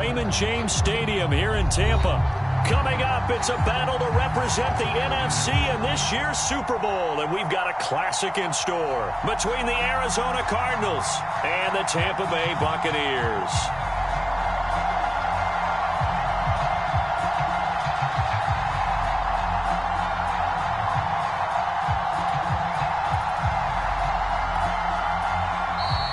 Raymond James Stadium here in Tampa. Coming up, it's a battle to represent the NFC in this year's Super Bowl. And we've got a classic in store between the Arizona Cardinals and the Tampa Bay Buccaneers.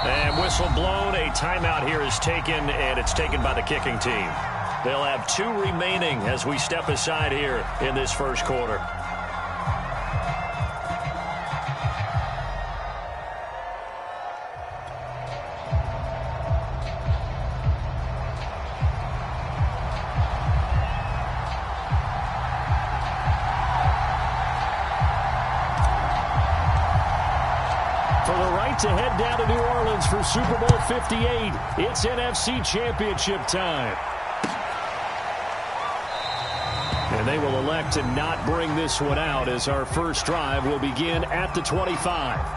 And whistle blown, a timeout here is taken, and it's taken by the kicking team. They'll have 2 remaining as we step aside here in this first quarter. To head down to New Orleans for Super Bowl 58. It's NFC Championship time. And they will elect to not bring this one out as our first drive will begin at the 25.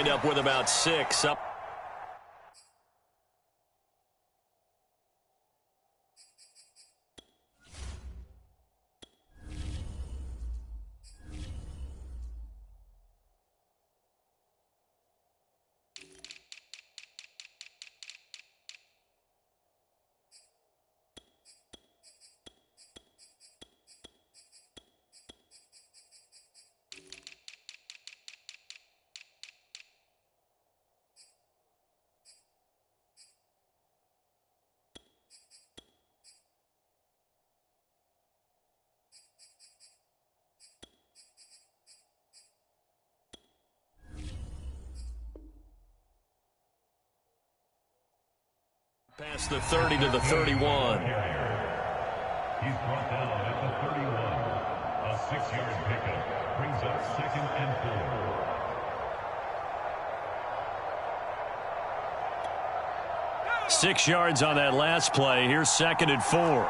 Up with about 6 up. Past the 30 to the 31. He's brought down at the 31. A 6-yard pickup brings up 2nd and 4. 6 yards on that last play. Here's 2nd and 4.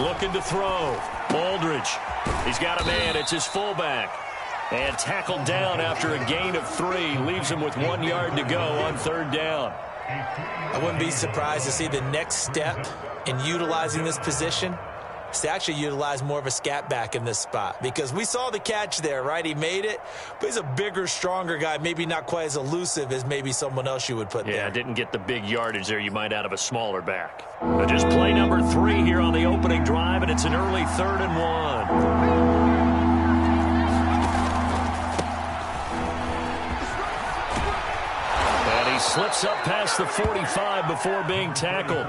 Looking to throw. Aldridge. He's got a man. It's his fullback. And tackled down after a gain of 3. Leaves him with 1 yard to go on 3rd down. I wouldn't be surprised to see the next step in utilizing this position is to actually utilize more of a scat back in this spot. Because we saw the catch there, right? He made it, but he's a bigger, stronger guy. Maybe not quite as elusive as maybe someone else you would put there. Yeah, didn't get the big yardage there you might out of a smaller back. But just play number 3 here on the opening drive, and it's an early 3rd and 1. He slips up past the 45 before being tackled.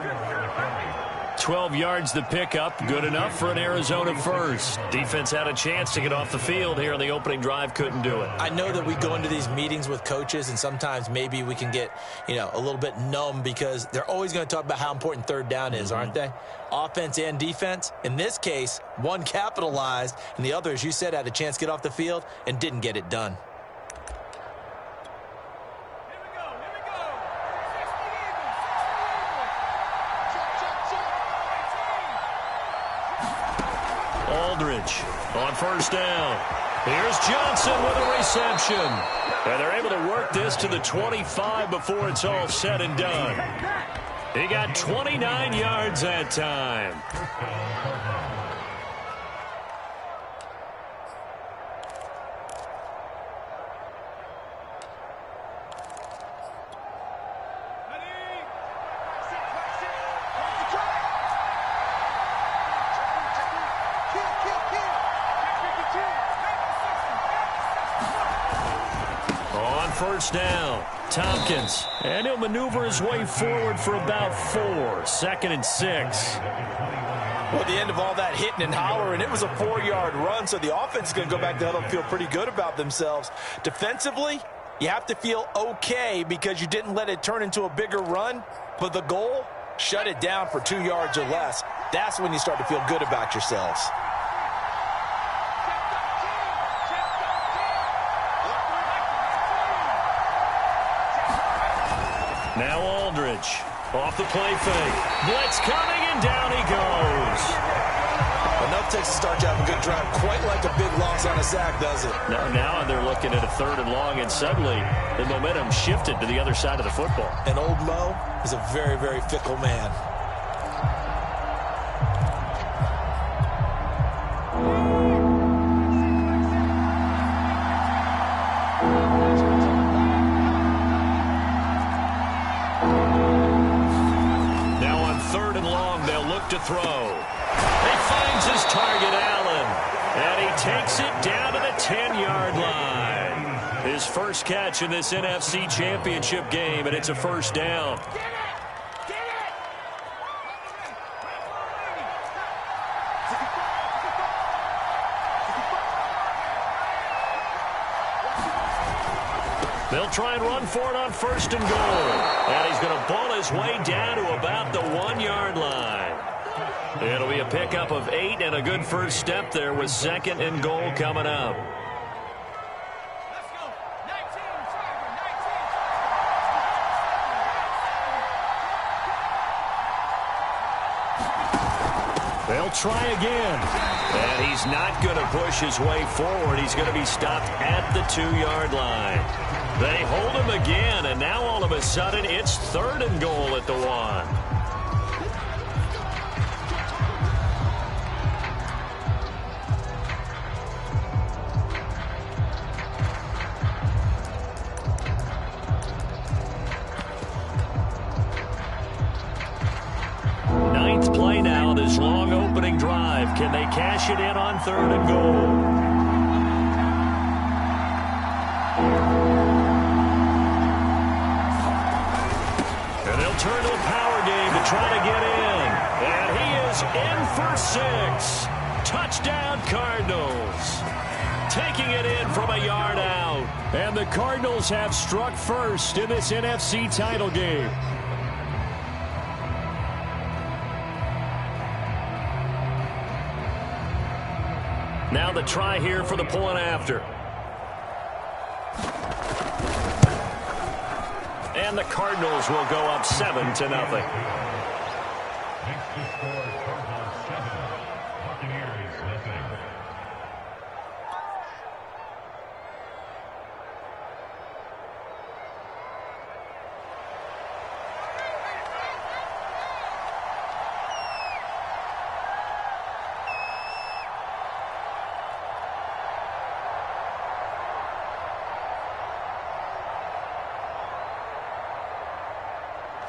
12 yards the pickup. Good enough for an Arizona first. Defense had a chance to get off the field here on the opening drive. Couldn't do it. I know that we go into these meetings with coaches, and sometimes maybe we can get, a little bit numb because they're always going to talk about how important 3rd down is, aren't they? Offense and defense. In this case, one capitalized, and the other, as you said, had a chance to get off the field and didn't get it done. Aldridge on 1st down. Here's Johnson with a reception. And they're able to work this to the 25 before it's all said and done. He got 29 yards that time. First down, Tompkins, and he'll maneuver his way forward for about 4. 2nd and 6. Well, at the end of all that hitting and hollering, it was a 4-yard run, so the offense is going to go back to huddle and feel pretty good about themselves. Defensively, you have to feel okay because you didn't let it turn into a bigger run, but the goal, shut it down for 2 yards or less. That's when you start to feel good about yourselves. Now Aldridge. Off the play fake. Blitz coming, and down he goes. Enough takes to start to have a good drive. Quite like a big loss on a sack, does it? Now they're looking at a 3rd and long, and suddenly the momentum shifted to the other side of the football. And old Mo is a very, very fickle man. Now on 3rd and long, they'll look to throw. He finds his target, Allen, and he takes it down to the 10-yard line. His first catch in this NFC Championship game, and it's a first down. They'll try and run for it on 1st and goal. And he's going to ball his way down to about the 1-yard line. It'll be a pickup of 8 and a good first step there with 2nd and goal coming up. They'll try again. And he's not going to push his way forward. He's going to be stopped at the 2-yard line. They hold him again, and now all of a sudden it's 3rd and goal at the 1. Ninth play now, this long opening drive. Can they cash it in on 3rd and goal? And they'll turn to a power game to try to get in. And he is in for 6. Touchdown, Cardinals. Taking it in from a yard out. And the Cardinals have struck first in this NFC title game. Now the try here for the point after. And the Cardinals will go up 7-0. Next to score, Cardinals 7, Buccaneers nothing.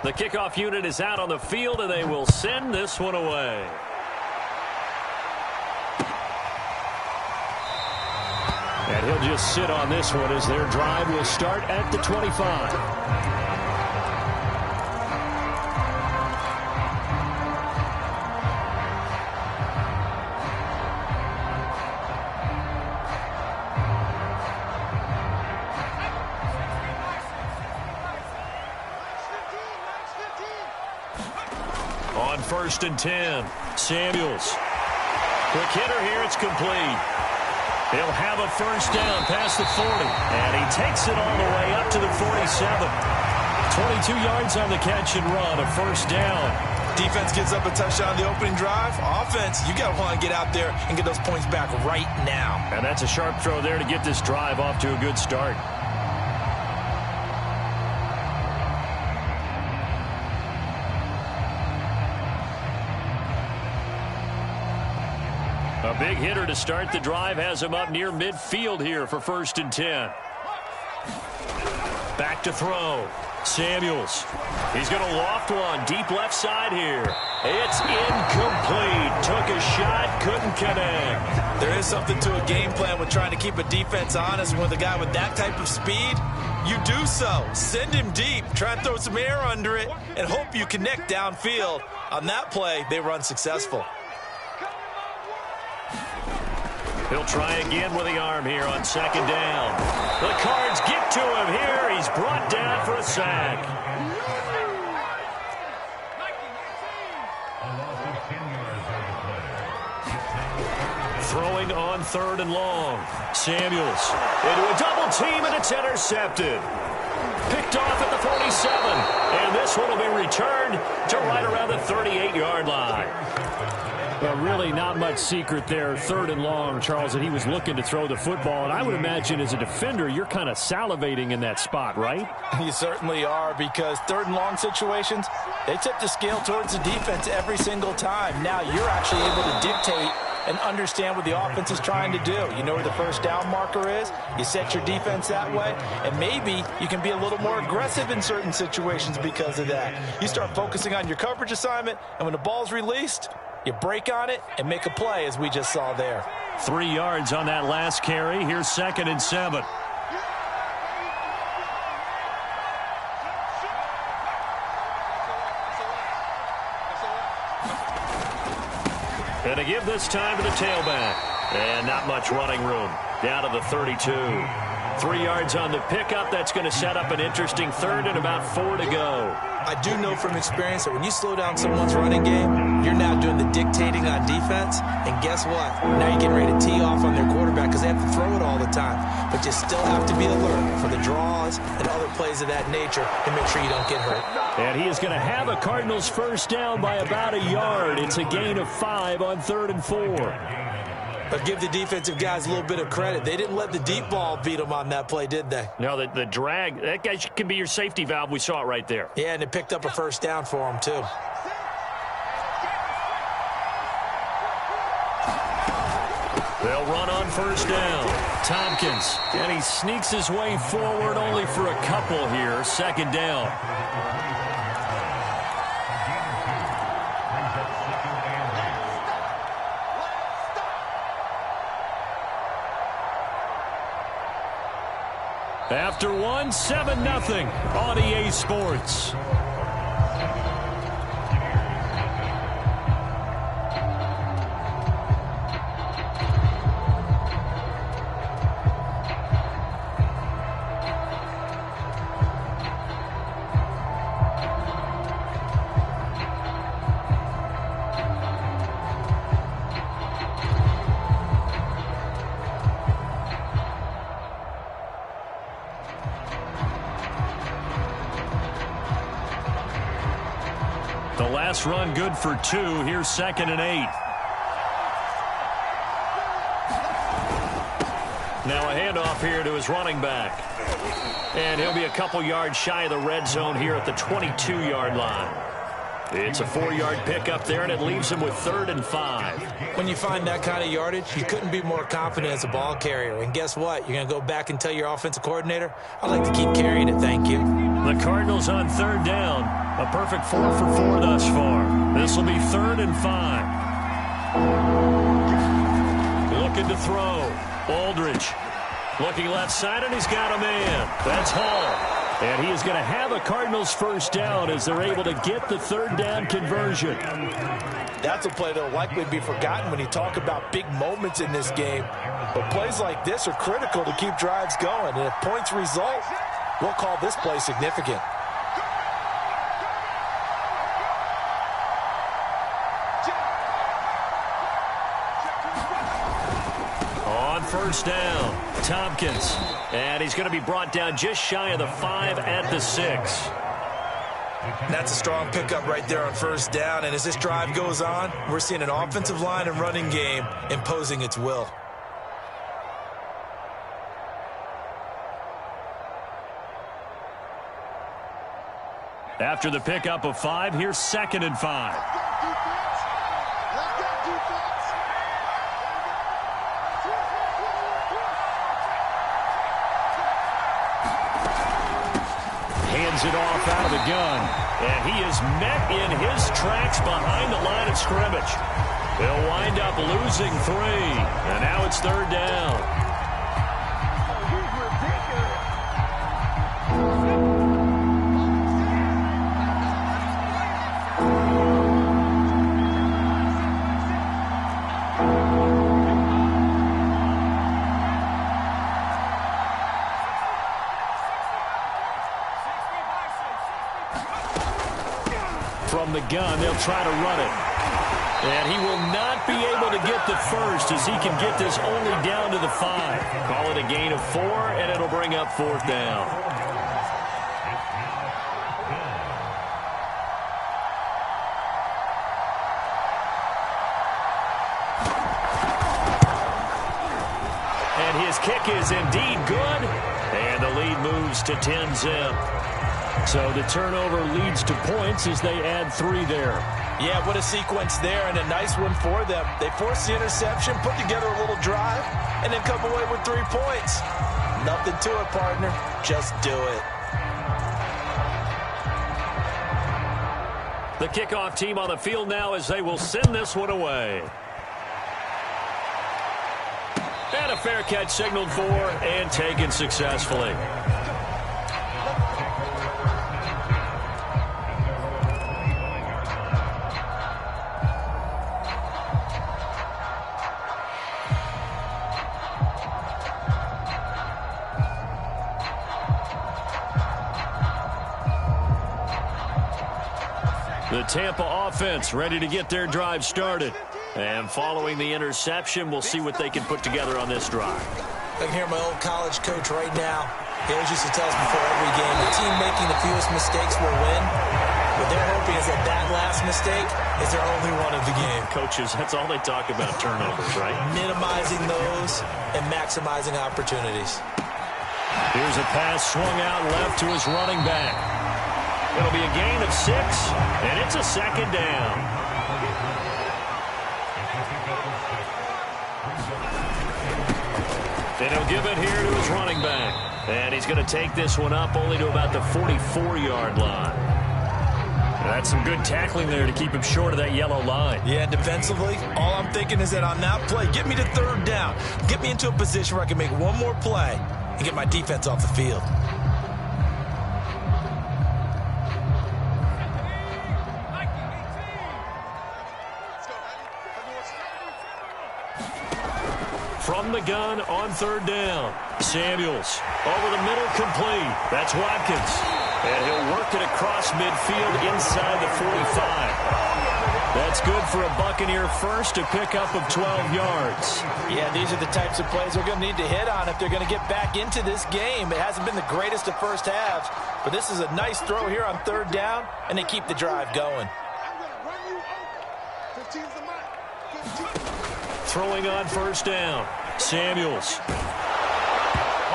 The kickoff unit is out on the field, and they will send this one away. And he'll just sit on this one as their drive will start at the 25. On 1st and 10, Samuels. Quick hitter here, it's complete. He'll have a first down past the 40, and he takes it all the way up to the 47. 22 yards on the catch and run, a first down. Defense gives up a touchdown on the opening drive. Offense, you got to want to get out there and get those points back right now. And that's a sharp throw there to get this drive off to a good start. A big hitter to start the drive has him up near midfield here for 1st and 10. Back to throw. Samuels. He's going to loft one deep left side here. It's incomplete. Took a shot, couldn't connect. There is something to a game plan with trying to keep a defense honest. With a guy with that type of speed, you do so. Send him deep. Try and throw some air under it and hope you connect downfield. On that play, they were unsuccessful. He'll try again with the arm here on 2nd down. The Cards get to him here. He's brought down for a sack. Throwing on 3rd and long. Samuels into a double team, and it's intercepted. picked off at the 47. And this one will be returned to right around the 38-yard line. Well, really not much secret there. 3rd and long, Charles, and he was looking to throw the football. And I would imagine as a defender, you're kind of salivating in that spot, right? You certainly are, because 3rd and long situations, they tip the scale towards the defense every single time. Now you're actually able to dictate and understand what the offense is trying to do. You know where the first down marker is. You set your defense that way, and maybe you can be a little more aggressive in certain situations because of that. You start focusing on your coverage assignment, and when the ball's released, you break on it and make a play, as we just saw there. 3 yards on that last carry. Here's 2nd and 7. And to give this time to the tailback. And not much running room. Down to the 32. 3 yards on the pickup. That's going to set up an interesting 3rd and about 4 to go. I do know from experience that when you slow down someone's running game, you're now doing the dictating on defense. And guess what? Now you're getting ready to tee off on their quarterback because they have to throw it all the time. But you still have to be alert for the draws and other plays of that nature to make sure you don't get hurt. And he is going to have a Cardinals first down by about a yard. It's a gain of 5 on 3rd and 4. But give the defensive guys a little bit of credit. They didn't let the deep ball beat them on that play, did they? No, the drag, that guy can be your safety valve. We saw it right there. Yeah, and it picked up a first down for them, too. They'll run on first down. Tompkins, and he sneaks his way forward only for a couple here. 2nd down. After 1, 7-0 on EA Sports. The last run good for 2. Here's 2nd and 8. Now a handoff here to his running back. And he'll be a couple yards shy of the red zone here at the 22-yard line. It's a 4-yard pickup there, and it leaves him with 3rd and 5. When you find that kind of yardage, you couldn't be more confident as a ball carrier. And guess what? You're going to go back and tell your offensive coordinator, I'd like to keep carrying it, thank you. The Cardinals on 3rd down. A perfect 4 for 4 thus far. This will be 3rd and 5. Looking to throw. Aldridge looking left side, and he's got a man. That's Hall. And he is going to have a Cardinals first down as they're able to get the 3rd down conversion. That's a play that will likely be forgotten when you talk about big moments in this game. But plays like this are critical to keep drives going. And if points result, we'll call this play significant. On first down, Tompkins. And he's going to be brought down just shy of the 5 at the 6. That's a strong pickup right there on first down. And as this drive goes on, we're seeing an offensive line and running game imposing its will. After the pickup of 5, here's 2nd and 5. Hands it off out of the gun. And he is met in his tracks behind the line of scrimmage. They'll wind up losing 3. And now it's 3rd down. From the gun, they'll try to run it. And he will not be able to get the first as he can get this only down to the 5. Call it a gain of 4, and it'll bring up 4th down. his kick is indeed good, and the lead moves to 10-zip. So the turnover leads to points as they add 3 there. Yeah, what a sequence there, and a nice one for them. They force the interception, put together a little drive, and then come away with 3 points. Nothing to it, partner. Just do it. The kickoff team on the field now as they will send this one away. And a fair catch signaled for and taken successfully. The Tampa offense ready to get their drive started. And following the interception, we'll see what they can put together on this drive. I can hear my old college coach right now. He always used to tell us before every game, the team making the fewest mistakes will win. What they're hoping is that that last mistake is their only one of the game. Coaches, that's all they talk about, turnovers, right? Minimizing those and maximizing opportunities. Here's a pass swung out left to his running back. It'll be a gain of 6, and it's a second down. And he'll give it here to his running back. And he's going to take this one up only to about the 44-yard line. That's some good tackling there to keep him short of that yellow line. Yeah, defensively, all I'm thinking is that on that play, get me to 3rd down. Get me into a position where I can make one more play and get my defense off the field. From the gun on 3rd down. Samuels over the middle, complete. That's Watkins. And he'll work it across midfield inside the 45. That's good for a Buccaneer first, a pickup of 12 yards. Yeah, these are the types of plays they're going to need to hit on if they're going to get back into this game. It hasn't been the greatest of first halves, but this is a nice throw here on 3rd down, and they keep the drive going. Throwing on 1st down. Samuels.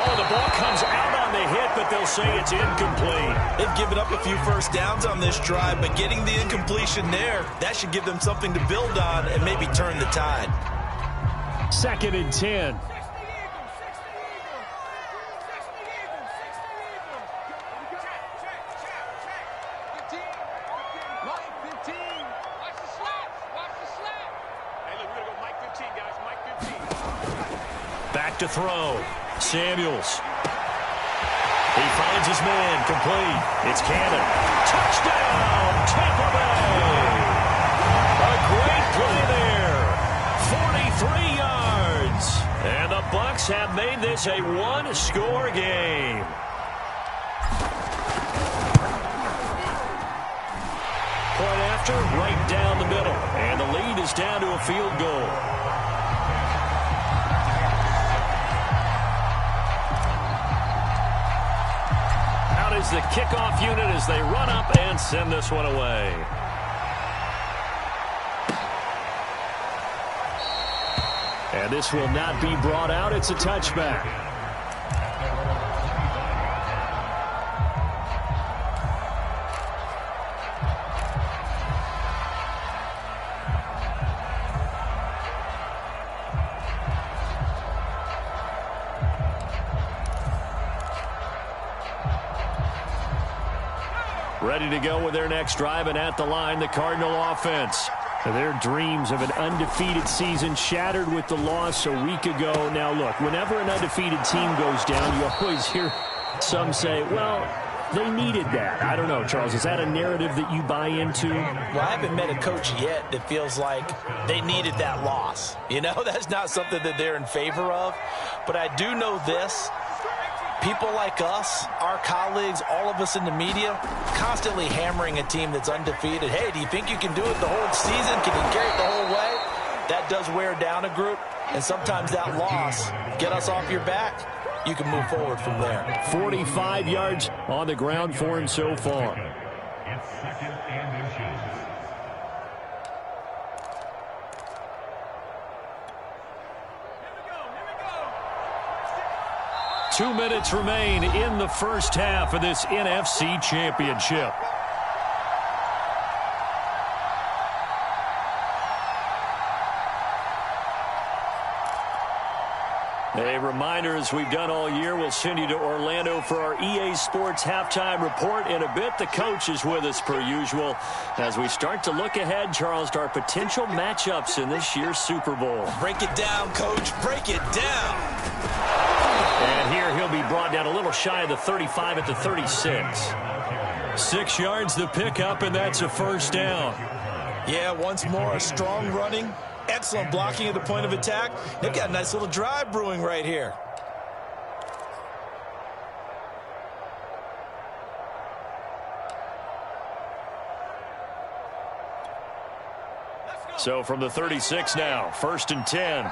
Oh, the ball comes out on the hit, but they'll say it's incomplete. They've given up a few first downs on this drive, but getting the incompletion there, that should give them something to build on and maybe turn the tide. 2nd and 10. Back to throw. Samuels. He finds his man. Complete. It's Cannon. Touchdown, Tampa Bay. A great play there. 43 yards. And the Bucs have made this a one-score game. Point after, right down the middle. And the lead is down to a field goal. Is the kickoff unit as they run up and send this one away. And this will not be brought out. It's a touchback. Ready to go with their next drive, and at the line, the Cardinal offense. Their dreams of an undefeated season shattered with the loss a week ago. Now, look, whenever an undefeated team goes down, you always hear some say, well, they needed that. I don't know, Charles. Is that a narrative that you buy into? Well, I haven't met a coach yet that feels like they needed that loss. You know, that's not something that they're in favor of. But I do know this. People like us, our colleagues, all of us in the media, constantly hammering a team that's undefeated. Hey, do you think you can do it the whole season? Can you carry it the whole way? That does wear down a group, and sometimes that loss, get us off your back, you can move forward from there. 45 yards on the ground for him so far. It's 2nd and inches. 2 minutes remain in the first half of this NFC Championship. A reminder, as we've done all year, we'll send you to Orlando for our EA Sports halftime report in a bit. The coach is with us per usual as we start to look ahead, Charles, to our potential matchups in this year's Super Bowl. Break it down, Coach. Break it down. And here he'll be brought down a little shy of the 35 at the 36. 6 yards the pickup, and that's a first down. Yeah, once more, strong running. Excellent blocking at the point of attack. They've got a nice little drive brewing right here. So from the 36 now, 1st and 10.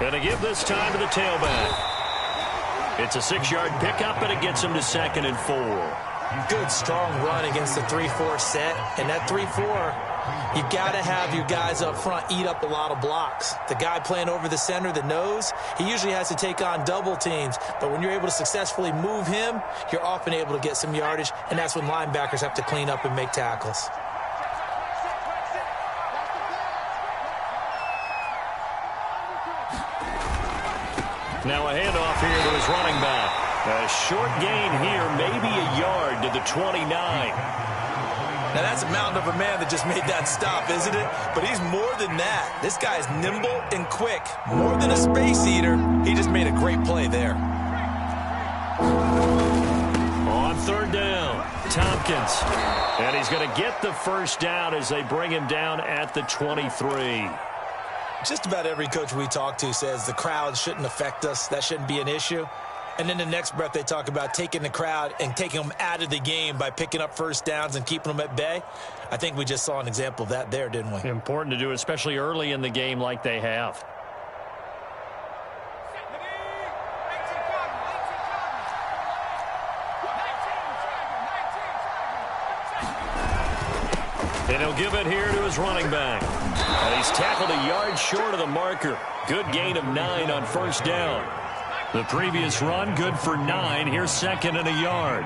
Going to give this time to the tailback. It's a 6-yard pickup, and it gets him to 2nd and 4. Good, strong run against the 3-4 set. And that 3-4, you got to have your guys up front eat up a lot of blocks. The guy playing over the center, the nose, he usually has to take on double teams. But when you're able to successfully move him, you're often able to get some yardage, and that's when linebackers have to clean up and make tackles. Now a handoff here to his running back. A short gain here, maybe a yard to the 29. Now that's a mountain of a man that just made that stop, isn't it? But he's more than that. This guy is nimble and quick. More than a space eater, he just made a great play there. On 3rd down, Tompkins. And he's going to get the first down as they bring him down at the 23. Just about every coach we talk to says the crowd shouldn't affect us. That shouldn't be an issue. And then the next breath they talk about taking the crowd and taking them out of the game by picking up first downs and keeping them at bay. I think we just saw an example of that there, didn't we? Important to do, especially early in the game like they have. And he'll give it here to his running back. And he's tackled a yard short of the marker. Good gain of 9 on 1st down. The previous run, good for 9. Here's 2nd and a yard.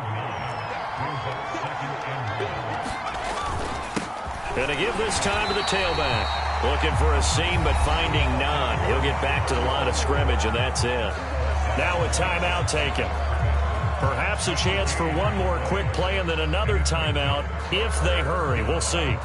And to give this time to the tailback. Looking for a seam, but finding none. He'll get back to the line of scrimmage, and that's it. Now a timeout taken. Perhaps a chance for one more quick play and then another timeout if they hurry. We'll see.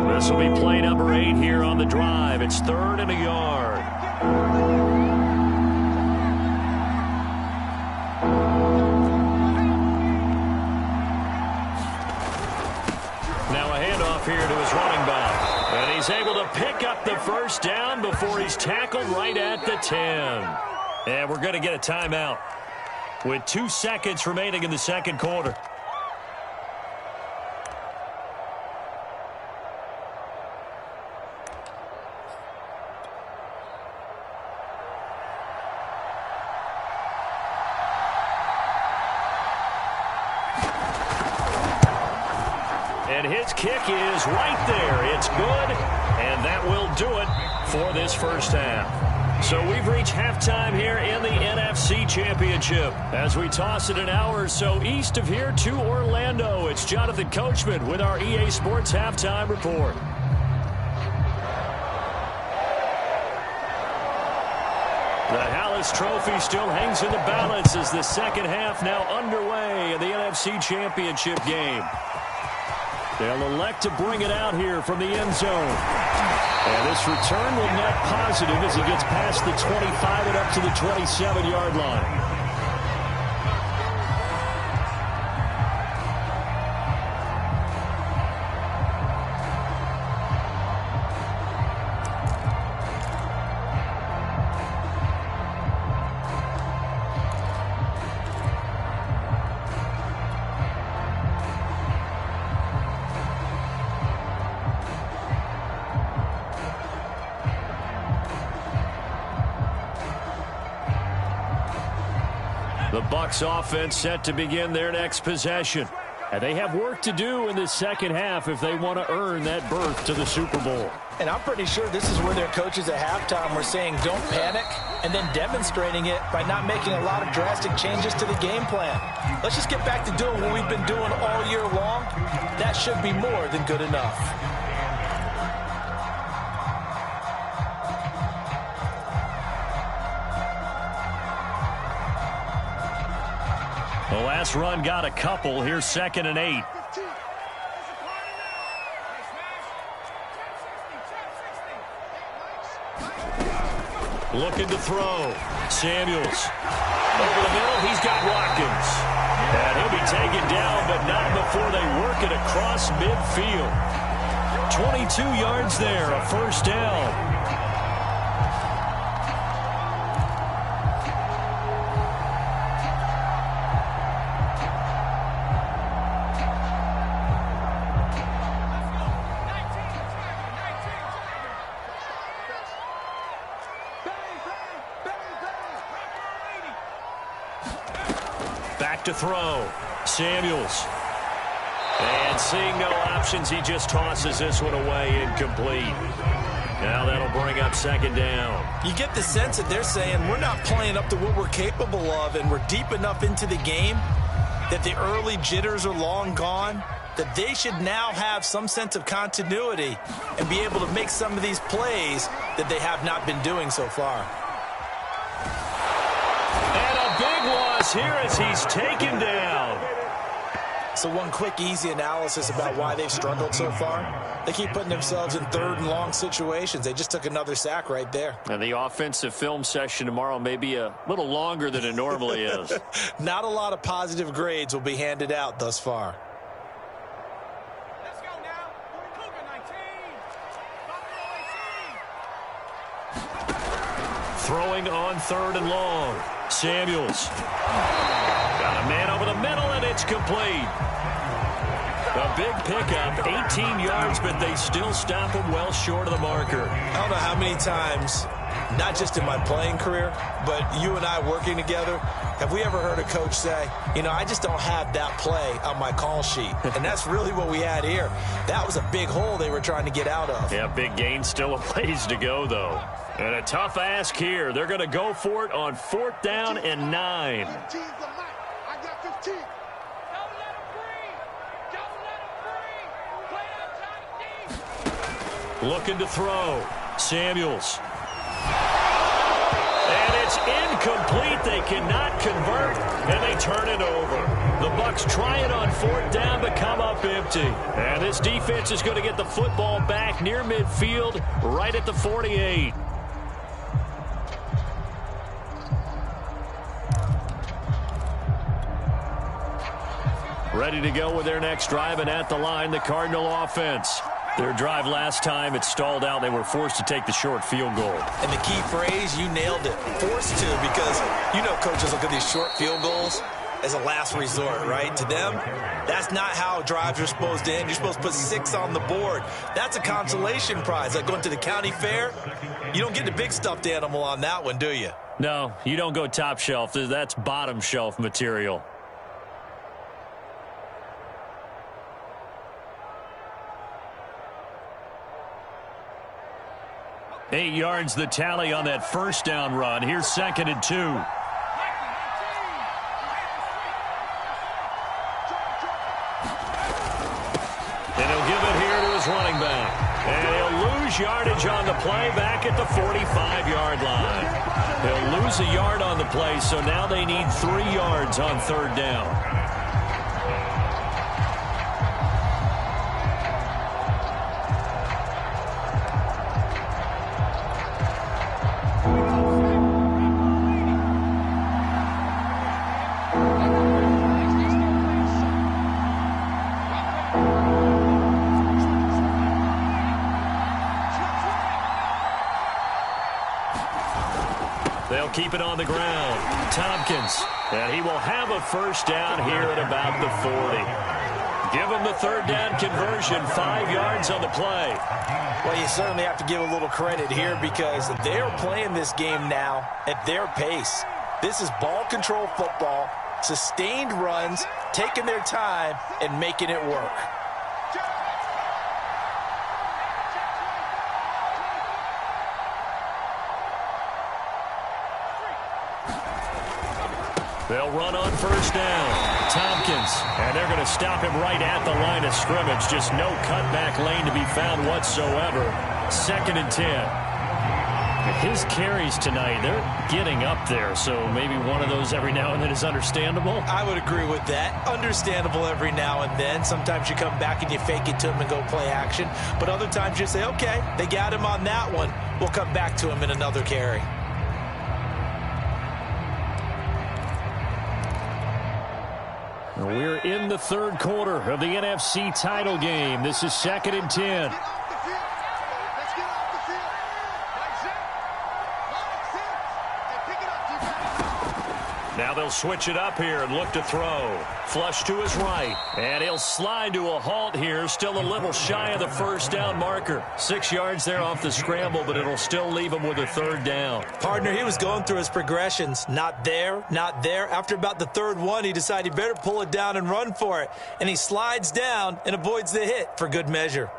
This will be play number 8 here on the drive. It's 3rd and a yard. Now a handoff here to his running back. And he's able to pick up the first down before he's tackled right at the 10. And we're going to get a timeout with 2 seconds remaining in the 2nd quarter. And his kick is right there. It's good, and that will do it for this first half. So we've reached halftime here in the NFC Championship. As we toss it an hour or so east of here to Orlando, it's Jonathan Coachman with our EA Sports Halftime Report. The Hallis Trophy still hangs in the balance as the second half now underway in the NFC Championship game. They'll elect to bring it out here from the end zone. And this return will net positive as he gets past the 25 and up to the 27-yard line. The Bucs offense set to begin their next possession. And they have work to do in the second half if they want to earn that berth to the Super Bowl. And I'm pretty sure this is where their coaches at halftime were saying don't panic, and then demonstrating it by not making a lot of drastic changes to the game plan. Let's just get back to doing what we've been doing all year long. That should be more than good enough. The last run got a couple. Here's 2nd and 8. Looking to throw. Samuels. Over the middle, he's got Watkins. And he'll be taken down, but not before they work it across midfield. 22 yards there, a first down. Back to throw. Samuels. And seeing no options, he just tosses this one away, incomplete. Now that'll bring up 2nd down. You get the sense that they're saying we're not playing up to what we're capable of, and we're deep enough into the game that the early jitters are long gone, that they should now have some sense of continuity and be able to make some of these plays that they have not been doing so far. And a big loss here as he's taken down. So one quick, easy analysis about why they've struggled so far. They keep putting themselves in 3rd and long situations. They just took another sack right there. And the offensive film session tomorrow may be a little longer than it normally is. Not a lot of positive grades will be handed out thus far. Let's go now. Cougar 19. Throwing on 3rd and long. Samuels. Got a man over the middle, and it's complete. A big pickup, 18 yards, but they still stop him well short of the marker. I don't know how many times, not just in my playing career, but you and I working together, have we ever heard a coach say, you know, I just don't have that play on my call sheet. And that's really what we had here. That was a big hole they were trying to get out of. Yeah, big gain, still a ways to go, though. And a tough ask here. They're going to go for it on 4th down and 9. Looking to throw. Samuels. And it's incomplete. They cannot convert, and they turn it over. The Bucs try it on 4th down, but come up empty. And this defense is going to get the football back near midfield, right at the 48. Ready to go with their next drive, and at the line, the Cardinal offense. Their drive last time, it stalled out. They were forced to take the short field goal. And the key phrase, you nailed it, forced to, because you know coaches look at these short field goals as a last resort, right? To them, that's not how drives are supposed to end. You're supposed to put 6 on the board. That's a consolation prize. Like going to the county fair, you don't get the big stuffed animal on that one, do you? No, you don't go top shelf. That's bottom shelf material. Eight yards the tally on that first down run. Here's 2nd and 2. And he'll give it here to his running back. And he'll lose yardage on the play back at the 45-yard line. He'll lose a yard on the play, so now they need 3 yards on 3rd down. They'll keep it on the ground. Tompkins. And he will have a first down here at about the 40. Give him the 3rd down conversion. 5 yards on the play. Well, you certainly have to give a little credit here because they're playing this game now at their pace. This is ball control football, sustained runs, taking their time, and making it work. They'll run on first down. Tompkins, and they're going to stop him right at the line of scrimmage. Just no cutback lane to be found whatsoever. 2nd and 10. His carries tonight, they're getting up there, so maybe one of those every now and then is understandable. I would agree with that. Understandable every now and then. Sometimes you come back and you fake it to him and go play action. But other times you say, okay, they got him on that one. We'll come back to him in another carry. We're in the 3rd quarter of the NFC title game. This is 2nd and 10. Now they'll switch it up here and look to throw. Flush to his right. And he'll slide to a halt here. Still a little shy of the first down marker. 6 yards there off the scramble, but it'll still leave him with a 3rd down. Partner, he was going through his progressions. Not there, not there. After about the 3rd one, he decided he better pull it down and run for it. And he slides down and avoids the hit for good measure.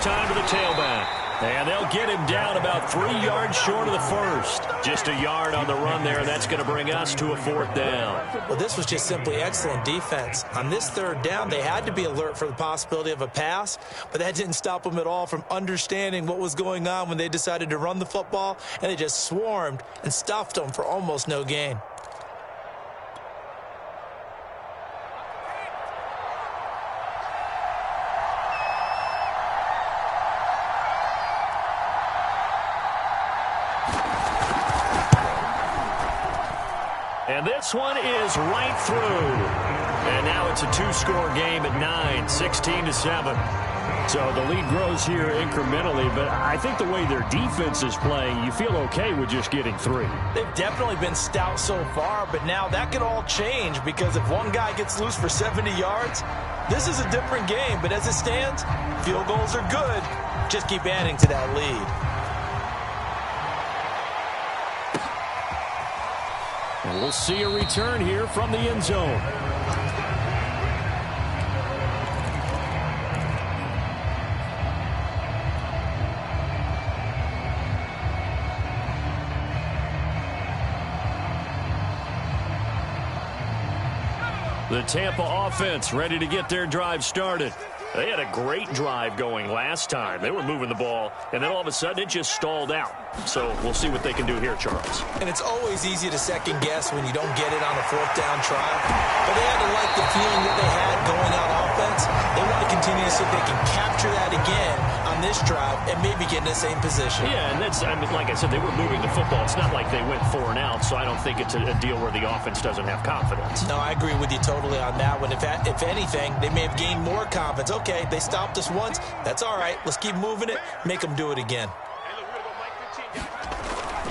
Time to the tailback. And they'll get him down about 3 yards short of the first. Just a yard on the run there, and that's going to bring us to a 4th down. Well, this was just simply excellent defense. On this 3rd down, they had to be alert for the possibility of a pass, but that didn't stop them at all from understanding what was going on when they decided to run the football, and they just swarmed and stuffed them for almost no gain. And this one is right through. And now it's a 2-score game at 9, 16-7. So the lead grows here incrementally, but I think the way their defense is playing, you feel okay with just getting 3. They've definitely been stout so far, but now that could all change because if one guy gets loose for 70 yards, this is a different game. But as it stands, field goals are good. Just keep adding to that lead. And we'll see a return here from the end zone. The Tampa offense ready to get their drive started. They had a great drive going last time. They were moving the ball, and then all of a sudden it just stalled out. So we'll see what they can do here, Charles. And it's always easy to second guess when you don't get it on a 4th down try. But they had to like the feeling that they had going on offense. They want to continue to see if they can capture that again on this drive and maybe get in the same position. Yeah, and that's, I mean, like I said, they were moving the football. It's not like they went 4 and out, so I don't think it's a deal where the offense doesn't have confidence. No, I agree with you totally on that one. If anything, they may have gained more confidence. Okay, they stopped us once. That's all right. Let's keep moving it. Make them do it again.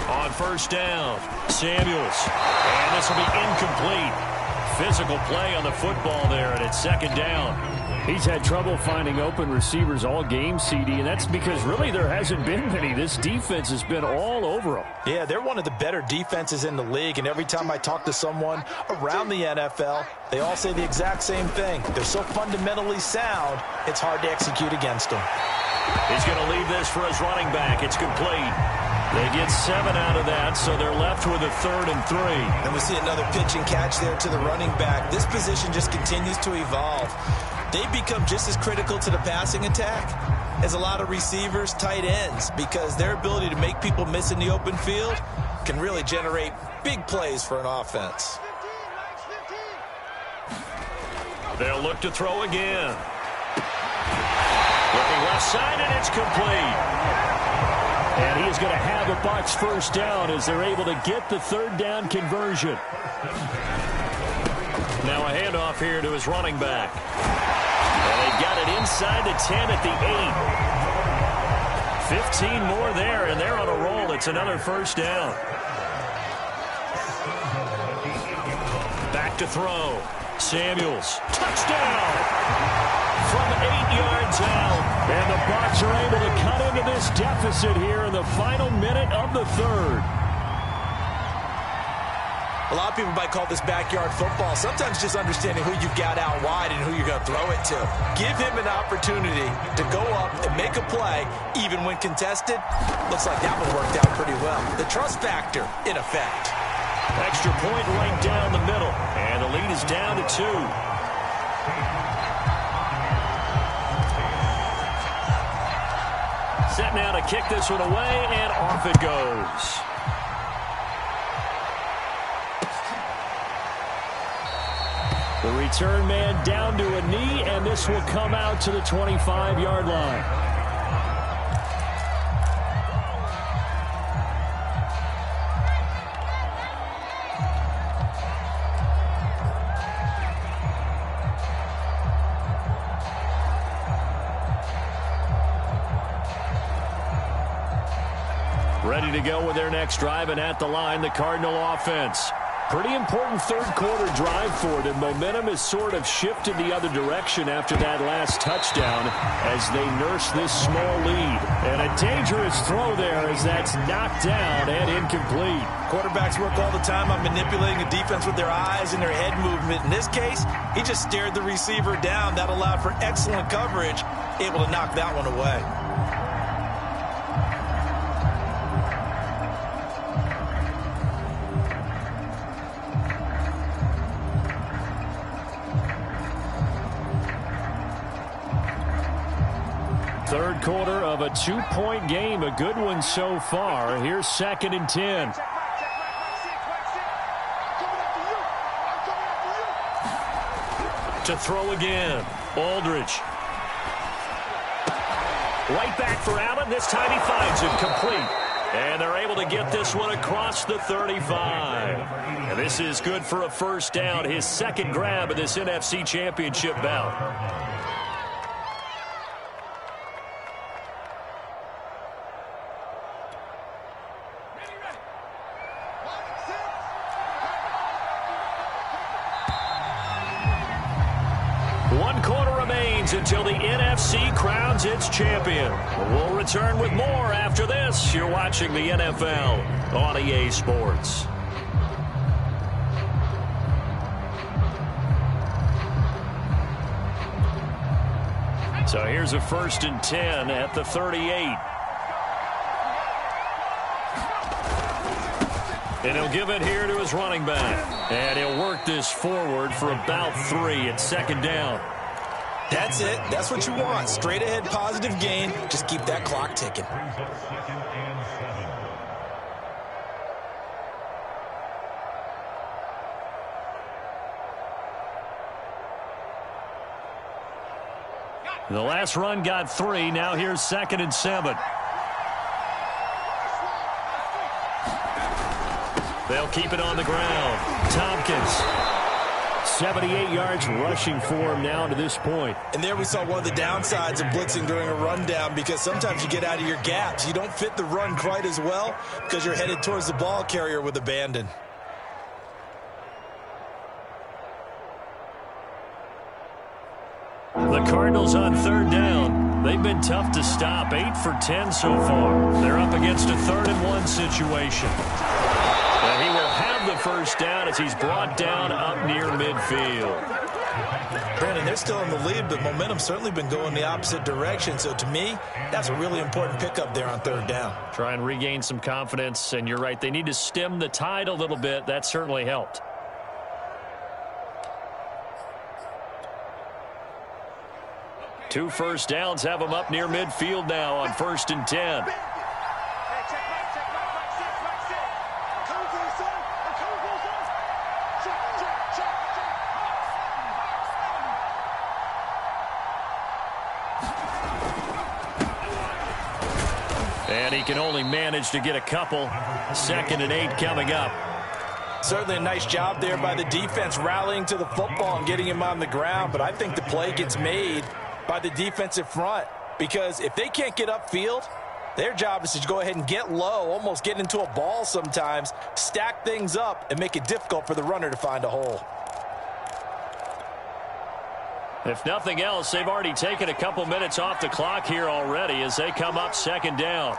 On first down, Samuels. And this will be incomplete. Physical play on the football there, and it's 2nd down. He's had trouble finding open receivers all game, CD, and that's because really there hasn't been many. This defense has been all over them. Yeah, they're one of the better defenses in the league, and every time I talk to someone around the NFL, they all say the exact same thing. They're so fundamentally sound, it's hard to execute against them. He's going to leave this for his running back. It's complete. They get 7 out of that, so they're left with a 3rd and 3. And we see another pitch and catch there to the running back. This position just continues to evolve. They become just as critical to the passing attack as a lot of receivers, tight ends, because their ability to make people miss in the open field can really generate big plays for an offense. They'll look to throw again. Looking left side, and it's complete. And he is going to have a Bucs first down as they're able to get the 3rd down conversion. Now a handoff here to his running back. And they've got it inside the 10 at the 15 more there, and they're on a roll. It's another first down. Back to throw. Samuels. Touchdown! From 8 yards out. And the Bucs are able to cut into this deficit here in the final minute of the third. A lot of people might call this backyard football. Sometimes just understanding who you've got out wide and who you're going to throw it to. Give him an opportunity to go up and make a play, even when contested. Looks like that one worked out pretty well. The trust factor in effect. Extra point right down the middle. And the lead is down to 2. Set now to kick this one away, and off it goes. The return man down to a knee, and this will come out to the 25-yard line. Ready to go with their next drive, and at the line, the Cardinal offense. Pretty important third-quarter drive for them. Momentum has sort of shifted the other direction after that last touchdown as they nurse this small lead. And a dangerous throw there as that's knocked down and incomplete. Quarterbacks work all the time on manipulating a defense with their eyes and their head movement. In this case, he just stared the receiver down. That allowed for excellent coverage, able to knock that one away. Third quarter of a 2-point game, a good one so far. Here's 2nd and 10. To throw again, Aldridge. Right back for Allen. This time he finds it complete. And they're able to get this one across the 35. And this is good for a first down, his second grab of this NFC Championship bout. Until the NFC crowns its champion. We'll return with more after this. You're watching the NFL on EA Sports. So here's a 1st and 10 at the 38. And he'll give it here to his running back. And he'll work this forward for about 3 at 2nd down. That's it. That's what you want. Straight ahead, positive gain. Just keep that clock ticking. Brings up 2nd and 7. The last run got 3. Now here's 2nd and 7. They'll keep it on the ground. Tompkins. 78 yards rushing for him now to this point. And there we saw one of the downsides of blitzing during a rundown, because sometimes you get out of your gaps. You don't fit the run quite as well because you're headed towards the ball carrier with abandon. The Cardinals on 3rd down. They've been tough to stop. 8 for 10 so far. They're up against a 3rd and 1 situation. And he will have the first down as he's brought down up near midfield. Brandon, they're still in the lead, but momentum's certainly been going the opposite direction. So to me, that's a really important pickup there on 3rd down. Try and regain some confidence, and you're right. They need to stem the tide a little bit. That certainly helped. Two first downs have them up near midfield now on 1st and 10. And he can only manage to get a couple. 2nd and 8 coming up. Certainly a nice job there by the defense rallying to the football and getting him on the ground. But I think the play gets made by the defensive front, because if they can't get upfield, Their job is to go ahead and get low, almost get into a ball sometimes, stack things up, and make it difficult for the runner to find a hole. If nothing else, they've already taken a couple minutes off the clock here already as they come up second down.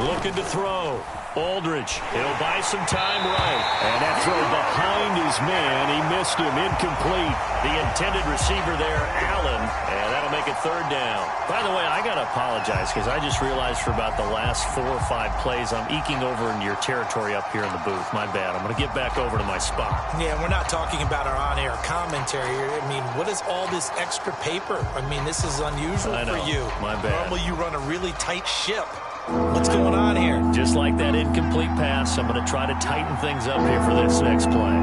Looking to throw. Aldridge, he'll buy some time right. And that throw behind his man, he missed him, incomplete. The intended receiver there, Allen, and that'll make it third down. By the way, I got to apologize because I just realized for about the last 4 or 5 plays, I'm eking over into your territory up here in the booth. My bad. I'm going to get back over to my spot. Yeah, we're not talking about our on-air commentary here. I mean, what is all this extra paper? I mean, this is unusual for you. My bad. Normally you run a really tight ship. What's going on here? Just like that incomplete pass, I'm going to try to tighten things up here for this next play.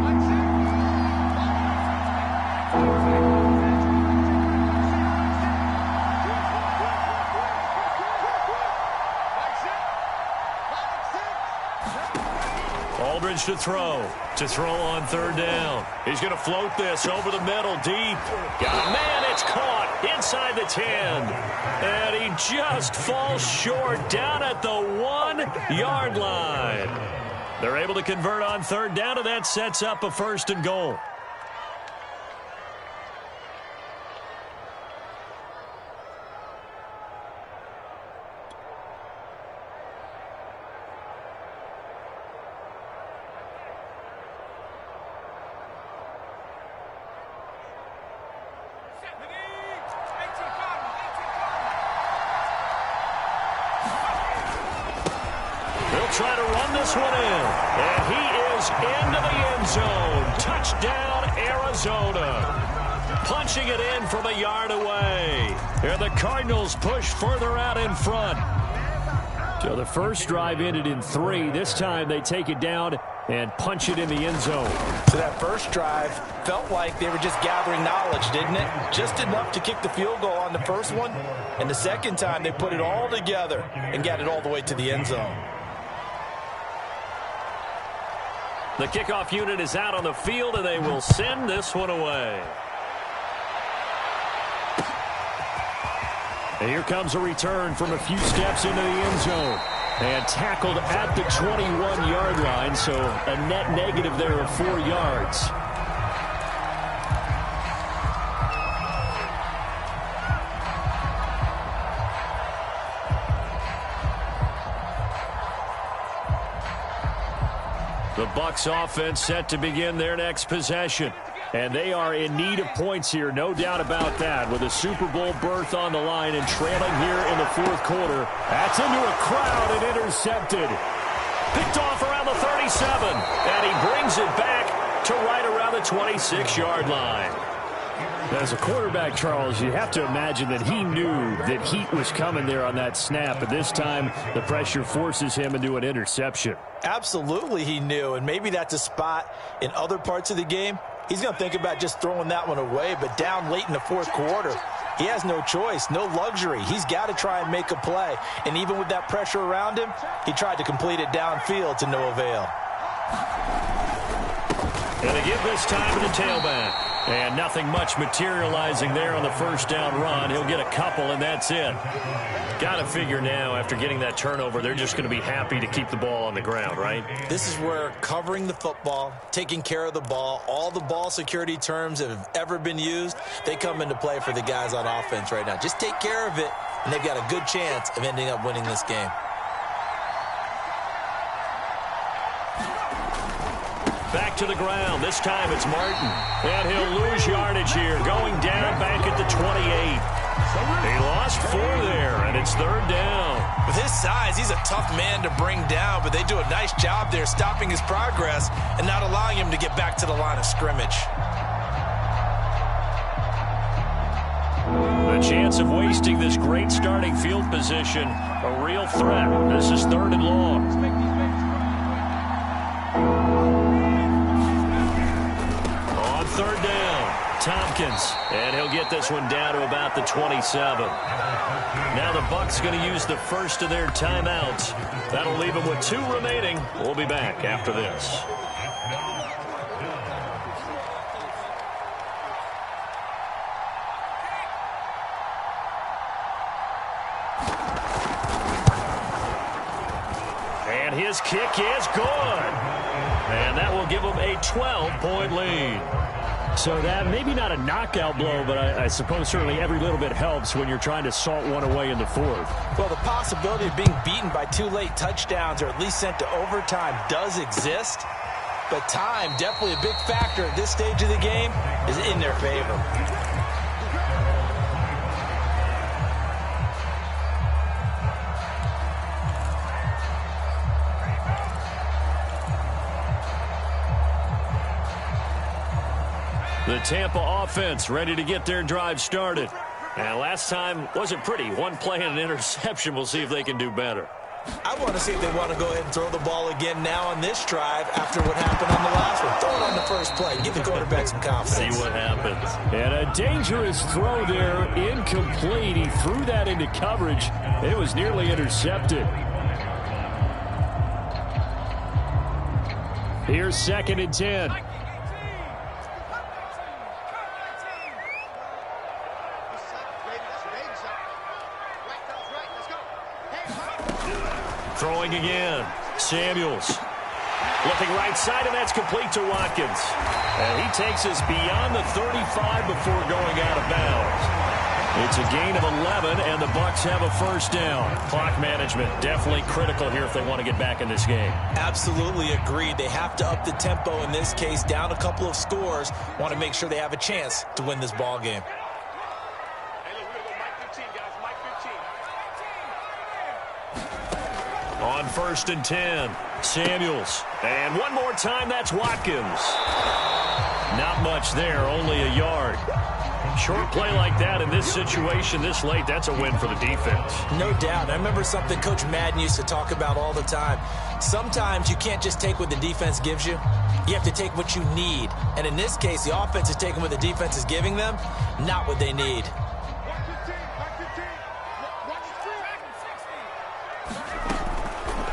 Aldridge to throw. To throw on third down. He's going to float this over the middle, deep. Got a man, it's caught inside the 10. And he just falls short down at the 1-yard line. They're able to convert on third down, and that sets up a first and goal. Try to run this one in. And he is into the end zone. Touchdown, Arizona. Punching it in from a yard away. And the Cardinals push further out in front. So the first drive ended in 3. This time they take it down and punch it in the end zone. So that first drive felt like they were just gathering knowledge, didn't it? Just enough to kick the field goal on the first one. And the second time they put it all together and got it all the way to the end zone. The kickoff unit is out on the field, and they will send this one away. And here comes a return from a few steps into the end zone. And tackled at the 21-yard line, so a net negative there of 4 yards. The Bucs offense set to begin their next possession. And they are in need of points here, no doubt about that, with a Super Bowl berth on the line and trailing here in the fourth quarter. That's into a crowd and intercepted. Picked off around the 37, and he brings it back to right around the 26-yard line. As a quarterback, Charles, you have to imagine that he knew that heat was coming there on that snap. But this time, the pressure forces him into an interception. Absolutely he knew, and maybe that's a spot in other parts of the game. He's going to think about just throwing that one away, but down late in the fourth quarter, he has no choice, no luxury. He's got to try and make a play. And even with that pressure around him, he tried to complete it downfield to no avail. And they give this time to the tailback. And nothing much materializing there on the first down run. He'll get a couple, and that's it. Got to figure now, after getting that turnover, they're just going to be happy to keep the ball on the ground, right? This is where covering the football, taking care of the ball, all the ball security terms that have ever been used, they come into play for the guys on offense right now. Just take care of it, and they've got a good chance of ending up winning this game. Back to the ground. This time it's Martin. And he'll lose yardage here. Going down back at the 28. He lost 4 there, and it's third down. With his size, he's a tough man to bring down, but they do a nice job there stopping his progress and not allowing him to get back to the line of scrimmage. The chance of wasting this great starting field position, a real threat. This is third and long. Third down, Tompkins, and he'll get this one down to about the 27. Now the Bucs going to use the first of their timeouts. That'll leave them with 2 remaining. We'll be back after this. And his kick is good. And that will give him a 12-point lead. So that maybe not a knockout blow, but I suppose certainly every little bit helps when you're trying to salt one away in the fourth. Well, the possibility of being beaten by 2 late touchdowns or at least sent to overtime does exist. But time, definitely a big factor at this stage of the game, is in their favor. The Tampa offense ready to get their drive started. And last time wasn't pretty. One play and an interception. We'll see if they can do better. I want to see if they want to go ahead and throw the ball again now on this drive after what happened on the last one. Throw it on the first play. Give the quarterback some confidence. See what happens. And a dangerous throw there, incomplete. He threw that into coverage. It was nearly intercepted. Here's 2nd and 10. Throwing again. Samuels. Looking right side, and that's complete to Watkins. And he takes us beyond the 35 before going out of bounds. It's a gain of 11, and the Bucs have a first down. Clock management definitely critical here if they want to get back in this game. Absolutely agreed. They have to up the tempo in this case, down a couple of scores. Want to make sure they have a chance to win this ball game. On 1st and 10, Samuels. And one more time, that's Watkins. Not much there, only a yard. Short play like that in this situation this late, that's a win for the defense. No doubt. I remember something Coach Madden used to talk about all the time. Sometimes you can't just take what the defense gives you. You have to take what you need. And in this case, the offense is taking what the defense is giving them, not what they need.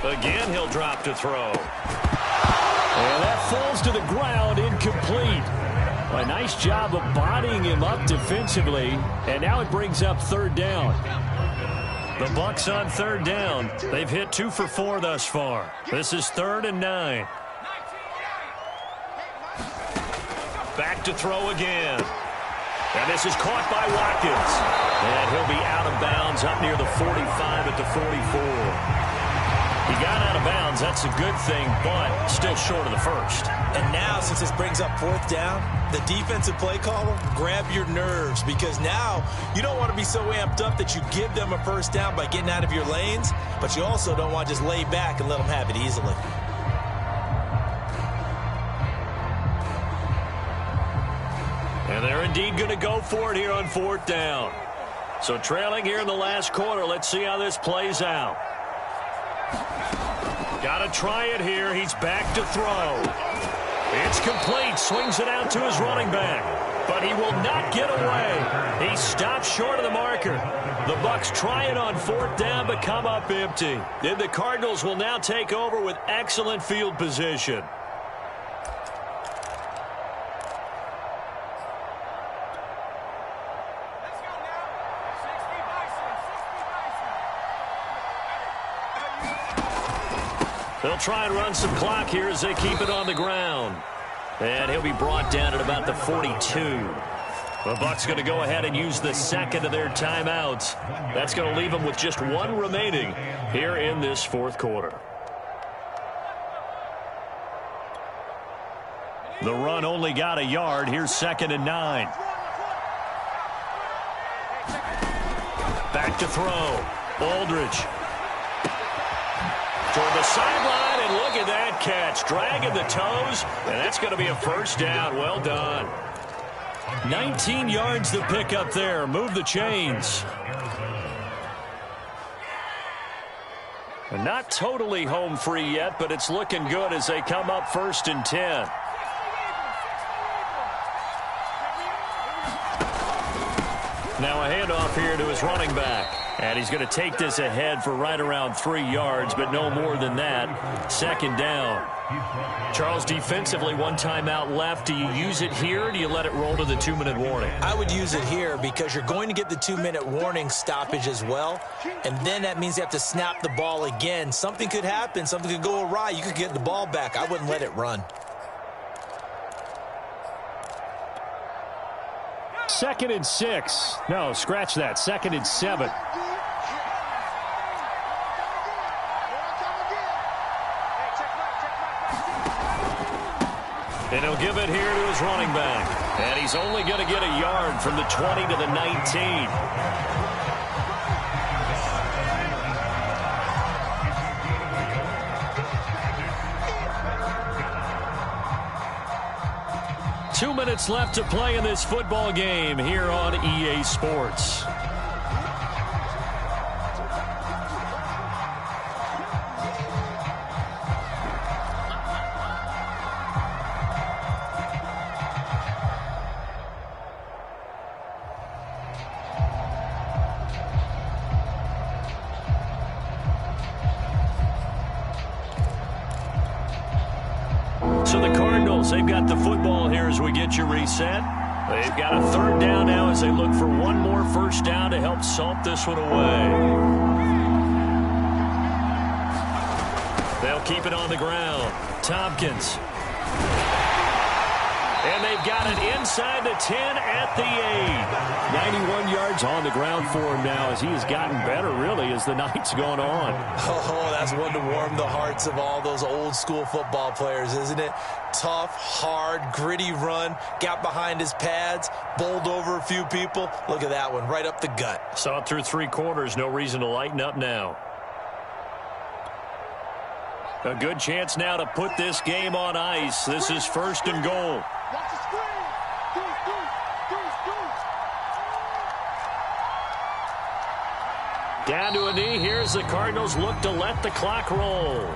Again, he'll drop to throw. And that falls to the ground, incomplete. A nice job of bodying him up defensively, and now it brings up 3rd down. The Bucs on 3rd down. They've hit 2 for 4 thus far. This is 3rd and 9. Back to throw again. And this is caught by Watkins. And he'll be out of bounds up near the 45 at the 44. He got out of bounds. That's a good thing, but still short of the first. And now, since this brings up 4th down, the defensive play caller, grab your nerves, because now you don't want to be so amped up that you give them a first down by getting out of your lanes, but you also don't want to just lay back and let them have it easily. And they're indeed going to go for it here on 4th down. So trailing here in the last quarter, let's see how this plays out. Got to try it here. He's back to throw. It's complete. Swings it out to his running back. But he will not get away. He stops short of the marker. The Bucs try it on 4th down, but come up empty. Then the Cardinals will now take over with excellent field position. They'll try and run some clock here as they keep it on the ground. And he'll be brought down at about the 42. The Bucs going to go ahead and use the 2nd of their timeouts. That's going to leave them with just 1 remaining here in this 4th quarter. The run only got a yard. Here's 2nd and 9. Back to throw. Aldridge. Toward the sideline, and look at that catch. Dragging the toes, and that's going to be a first down. Well done. 19 yards to pick up there. Move the chains. And not totally home free yet, but it's looking good as they come up 1st and 10. Now a handoff here to his running back. And he's going to take this ahead for right around 3 yards, but no more than that. Second down. Charles, defensively, 1 timeout left. Do you use it here, or do you let it roll to the 2-minute warning? I would use it here because you're going to get the 2-minute warning stoppage as well. And then that means you have to snap the ball again. Something could happen. Something could go awry. You could get the ball back. I wouldn't let it run. 2nd and 6. No, scratch that. 2nd and 7. And he'll give it here to his running back. And he's only going to get a yard from the 20 to the 19. Two minutes left to play in this football game here on EA Sports. So the Cardinals, they've got the football here as we get you reset. They've got a 3rd down now as they look for one more first down to help salt this one away. They'll keep it on the ground. Tompkins. And they've got it inside the 10 at the 8. 91 yards on the ground for him now as he has gotten better, really, as the night's gone on. Oh, that's one to warm the hearts of all those old-school football players, isn't it? Tough, hard, gritty run, got behind his pads, bowled over a few people. Look at that one, right up the gut. Saw it through 3 quarters. No reason to lighten up now. A good chance now to put this game on ice. This is 1st and goal. Down to a knee. Here's the Cardinals look to let the clock roll.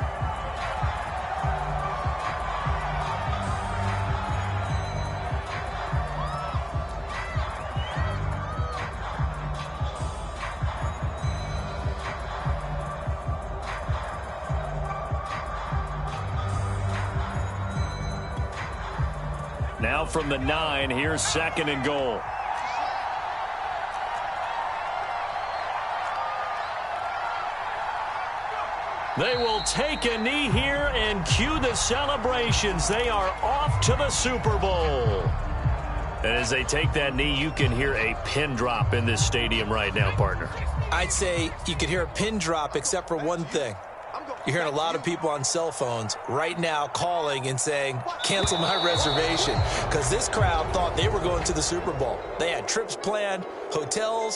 Now from the 9, here's 2nd and goal. They will take a knee here and cue the celebrations. They are off to the Super Bowl. And as they take that knee, you can hear a pin drop in this stadium right now, partner. I'd say you could hear a pin drop except for one thing. You're hearing a lot of people on cell phones right now calling and saying, cancel my reservation, because this crowd thought they were going to the Super Bowl. They had trips planned, hotels,